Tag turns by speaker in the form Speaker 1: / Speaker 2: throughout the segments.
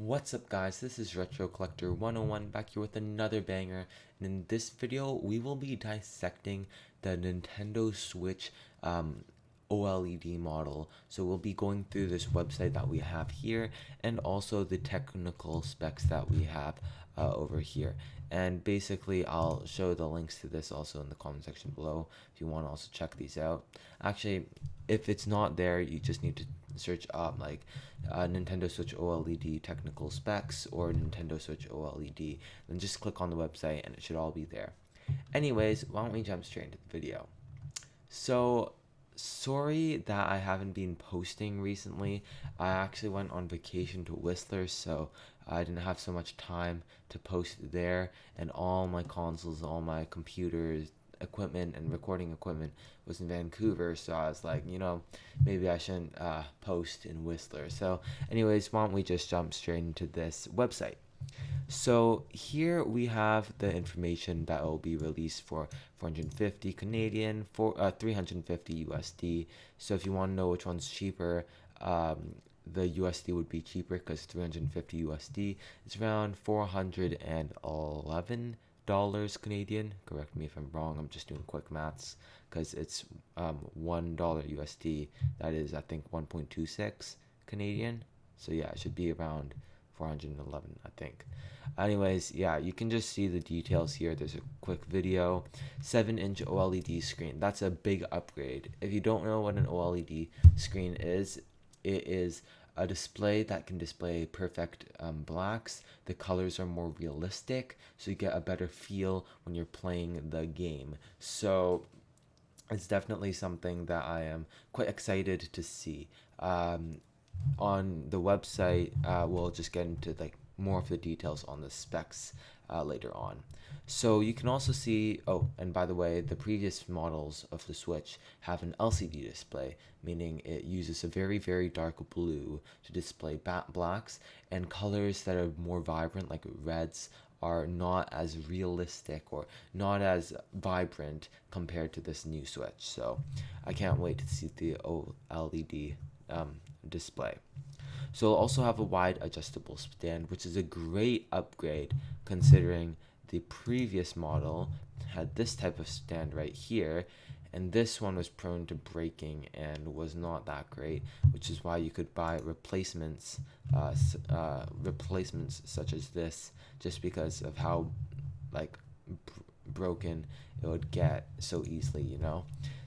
Speaker 1: What's up guys, this is Retro Collector 101 back here with another banger, and in this video we will be dissecting the Nintendo Switch OLED model. So we'll be going through this website that we have here and also the technical specs that we have over here. And basically I'll show the links to this also in the comment section below if you want to also check these out. Actually, if it's not there, you just need to search up like Nintendo Switch OLED technical specs or Nintendo Switch OLED, then just click on the website and it should all be there. Anyways, why don't we jump straight into the video. So sorry that I haven't been posting recently. I actually went on vacation to Whistler, so I didn't have so much time to post there, and all my consoles, all my computers, equipment and recording equipment was in Vancouver, so I was like, maybe I shouldn't post in Whistler. So anyways, why don't we just jump straight into this website. So here we have the information that will be released for 450 Canadian, for 350 USD. So if you want to know which one's cheaper, the USD would be cheaper because 350 USD is around $411 Canadian. Correct me if I'm wrong. I'm just doing quick maths because it's $1 USD. That is, I think, 1.26 Canadian. So yeah, it should be around 411, I think. Anyways, yeah, you can just see the details here. There's a quick video. 7-inch OLED screen. That's a big upgrade. If you don't know what an OLED screen is, it is a display that can display perfect blacks. The colors are more realistic, so you get a better feel when you're playing the game. So it's definitely something that I am quite excited to see. On the website, we'll just get into like more of the details on the specs later on. So you can also see, oh, and by the way, the previous models of the Switch have an LCD display, meaning it uses a very, very dark blue to display blacks, and colors that are more vibrant, like reds, are not as realistic or not as vibrant compared to this new Switch. So I can't wait to see the OLED display. So it'll also have a wide adjustable stand, which is a great upgrade considering the previous model had this type of stand right here, and this one was prone to breaking and was not that great, which is why you could buy replacements such as this, just because of how like broken it would get so easily,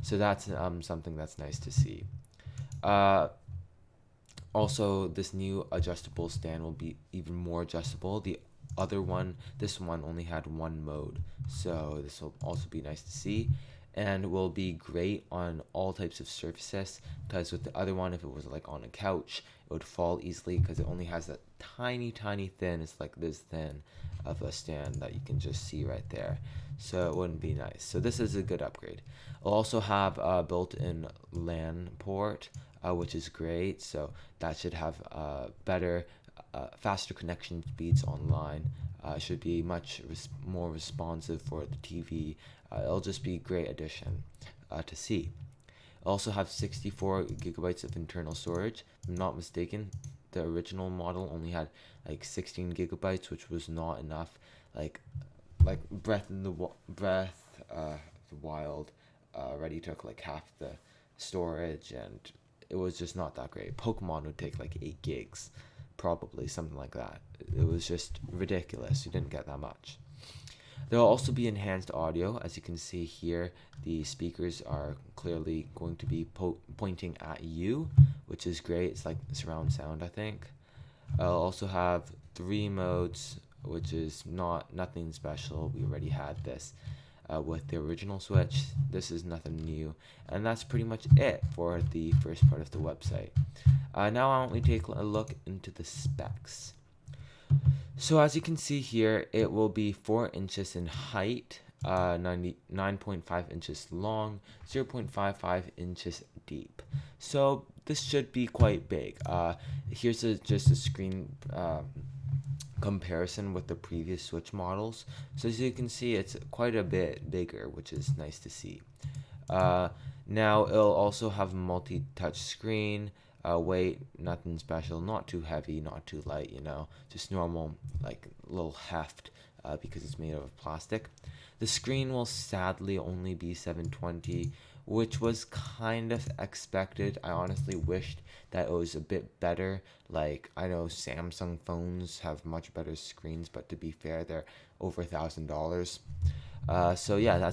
Speaker 1: so that's something that's nice to see. Also, this new adjustable stand will be even more adjustable. This one only had one mode, so this will also be nice to see, and will be great on all types of surfaces, because with the other one, if it was like on a couch, it would fall easily because it only has that tiny thin, it's like this thin of a stand that you can just see right there, so it wouldn't be nice. So this is a good upgrade. It'll also have a built-in LAN port, which is great, so that should have better faster connection speeds online. Should be much more responsive for the TV. It'll just be a great addition to see. It'll also have 64 gigabytes of internal storage. If I'm not mistaken, the original model only had like 16 gigabytes, which was not enough. Like Breath of the Wild already took like half the storage, and it was just not that great. Pokemon would take like 8 gigs, probably, something like that. It was just ridiculous. You didn't get that much. There will also be enhanced audio. As you can see here, the speakers are clearly going to be pointing at you, which is great. It's like surround sound, I think. I'll also have 3 modes, which is nothing special. We already had this with the original Switch. This is nothing new, and that's pretty much it for the first part of the website. Now why don't we take a look into the specs. So as you can see here, it will be 4 inches in height, 9.5 inches long, 0.55 inches deep. So this should be quite big. Here's just a screen comparison with the previous Switch models. So as you can see, it's quite a bit bigger, which is nice to see. Now it'll also have multi-touch screen, Weight, nothing special, not too heavy, not too light, just normal, like little heft, because it's made of plastic. The screen will sadly only be 720, which was kind of expected. I honestly wished that it was a bit better. Like, I know Samsung phones have much better screens, but to be fair, they're over $1,000. So yeah,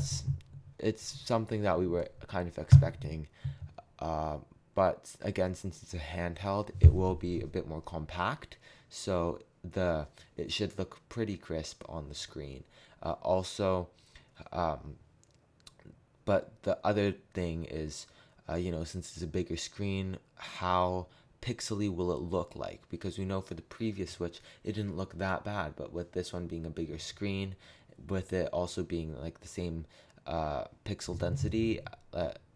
Speaker 1: it's something that we were kind of expecting. Uh, but again, since it's a handheld, it will be a bit more compact. So it should look pretty crisp on the screen. Also, um, but the other thing is, since it's a bigger screen, how pixely will it look like? Because we know for the previous Switch, it didn't look that bad. But with this one being a bigger screen, with it also being like the same pixel density,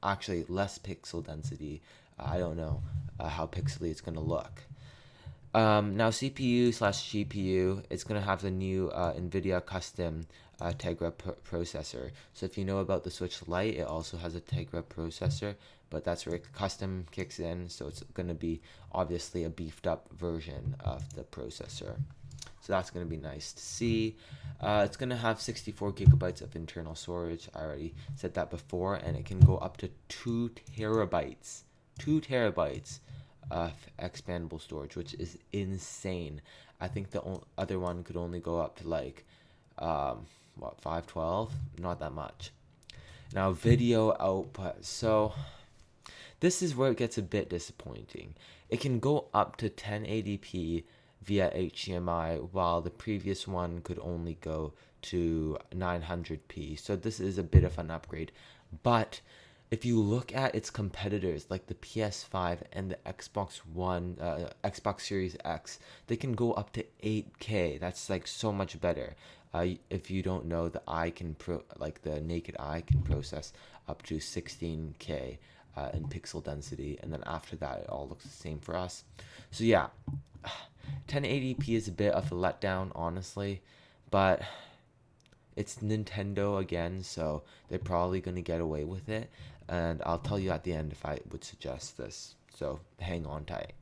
Speaker 1: actually less pixel density, I don't know how pixely it's going to look. Now CPU/GPU, it's gonna have the new NVIDIA custom Tegra processor. So if you know about the Switch Lite, it also has a Tegra processor, but that's where custom kicks in. So it's gonna be obviously a beefed up version of the processor. So that's gonna be nice to see. It's gonna have 64 gigabytes of internal storage. I already said that before, and it can go up to 2 terabytes. 2 terabytes of expandable storage, which is insane. I think the other one could only go up to like, 512? Not that much. Now, video output. So, this is where it gets a bit disappointing. It can go up to 1080p via HDMI, while the previous one could only go to 900p. So, this is a bit of an upgrade. But if you look at its competitors like the PS5 and the Xbox One, Xbox Series X, they can go up to 8K. That's like so much better. If you don't know, the naked eye can process up to 16K in pixel density, and then after that, it all looks the same for us. So yeah, 1080p is a bit of a letdown, honestly, but it's Nintendo again, so they're probably going to get away with it. And I'll tell you at the end if I would suggest this. So hang on tight.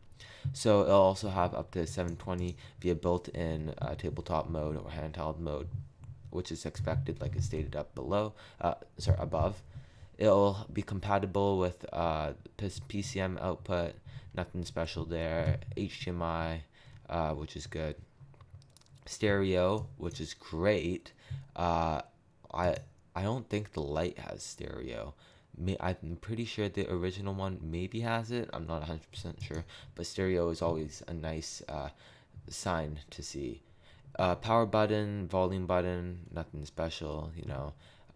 Speaker 1: So it'll also have up to 720 via built-in tabletop mode or handheld mode, which is expected, like it's stated up above. It'll be compatible with PCM output, nothing special there. HDMI, which is good. Stereo, which is great. I don't think the Lite has stereo. I'm pretty sure the original one maybe has it. I'm not 100% sure, but stereo is always a nice sign to see. Power button, volume button, nothing special.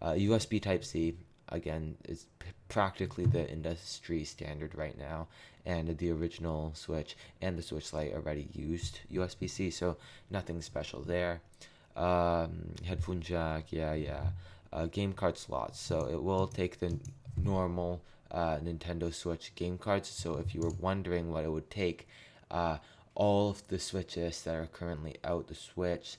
Speaker 1: USB Type C again is practically the industry standard right now, and the original Switch and the Switch Lite already used USB-C, so nothing special there. Headphone jack, yeah. Game card slots, so it will take the normal Nintendo Switch game cards. So if you were wondering what it would take, all of the Switches that are currently out, the Switch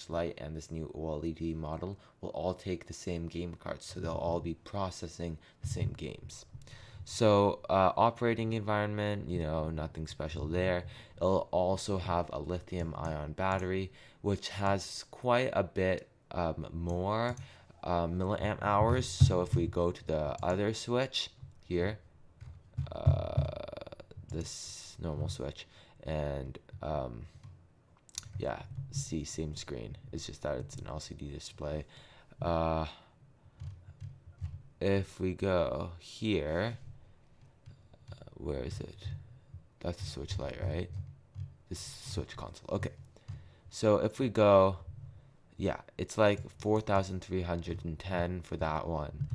Speaker 1: Lite, and this new OLED model will all take the same game cards, so they'll all be processing the same games. So operating environment, nothing special there. It'll also have a lithium ion battery, which has quite a bit more milliamp hours. So if we go to the other Switch here, this normal Switch, and see, same screen. It's just that it's an LCD display. If we go here, where is it? That's the Switch Lite, right? This Switch console. Okay. So if we go, it's like 4,310 for that one.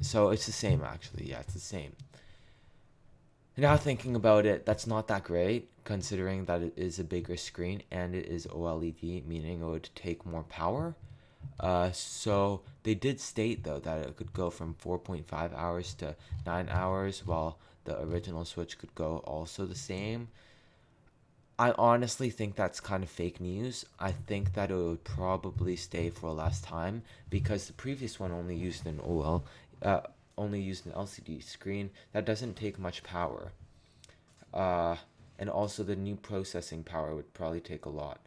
Speaker 1: So it's the same actually. Yeah, it's the same. Now thinking about it, that's not that great considering that it is a bigger screen and it is OLED, meaning it would take more power. So they did state though that it could go from 4.5 hours to 9 hours, while the original Switch could go also the same. I honestly think that's kind of fake news. I think that it would probably stay for less time because the previous one only used an LCD screen that doesn't take much power. Uh, and also the new processing power would probably take a lot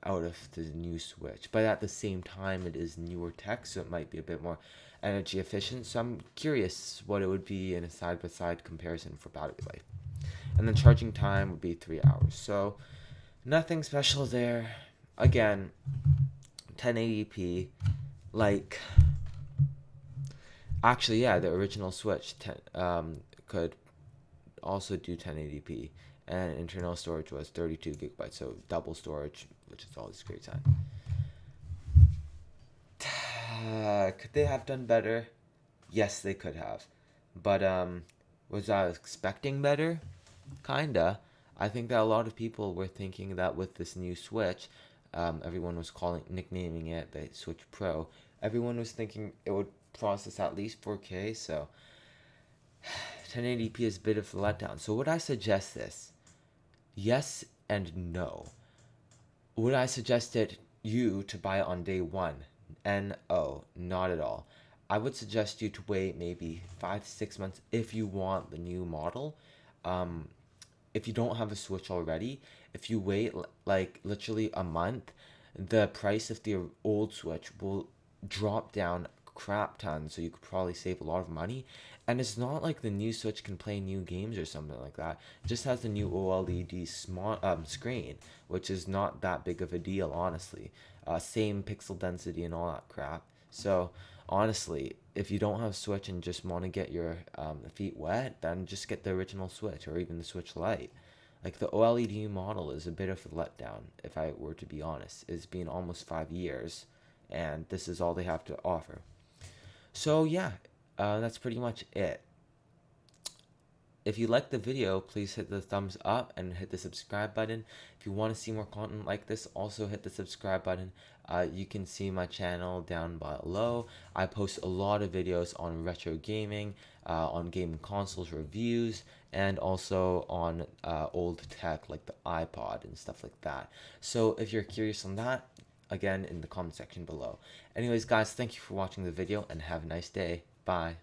Speaker 1: out of the new Switch. But at the same time, it is newer tech, so it might be a bit more energy efficient. So I'm curious what it would be in a side-by-side comparison for battery life. And then charging time would be 3 hours. So nothing special there. Again, 1080p. Like, actually, yeah, the original Switch could also do 1080p, and internal storage was 32 gigabytes, so double storage, which is always a great sign. Could they have done better? Yes, they could have, but was I expecting better? Kinda. I think that a lot of people were thinking that with this new Switch, everyone was nicknaming it the Switch Pro. Everyone was thinking it would process at least 4K, so 1080p is a bit of a letdown. So would I suggest this? Yes and no. Would I suggest you to buy it on day one? No, not at all. I would suggest you to wait maybe 5 to 6 months if you want the new model. Um, if you don't have a Switch already, if you wait like literally a month, the price of the old Switch will drop down crap ton, so you could probably save a lot of money. And it's not like the new Switch can play new games or something like that. It just has the new OLED screen, which is not that big of a deal, honestly. Same pixel density and all that crap. So honestly, if you don't have Switch and just want to get your feet wet, then just get the original Switch or even the Switch Lite. Like the OLED model is a bit of a letdown, if I were to be honest. It's been almost 5 years, and this is all they have to offer. So yeah, that's pretty much it. If you liked the video, please hit the thumbs up and hit the subscribe button. If you want to see more content like this, also hit the subscribe button. You can see my channel down below. I post a lot of videos on retro gaming, on gaming consoles reviews, and also on old tech like the iPod and stuff like that. So if you're curious on that, again in the comment section below. Anyways, guys, thank you for watching the video and have a nice day. Bye.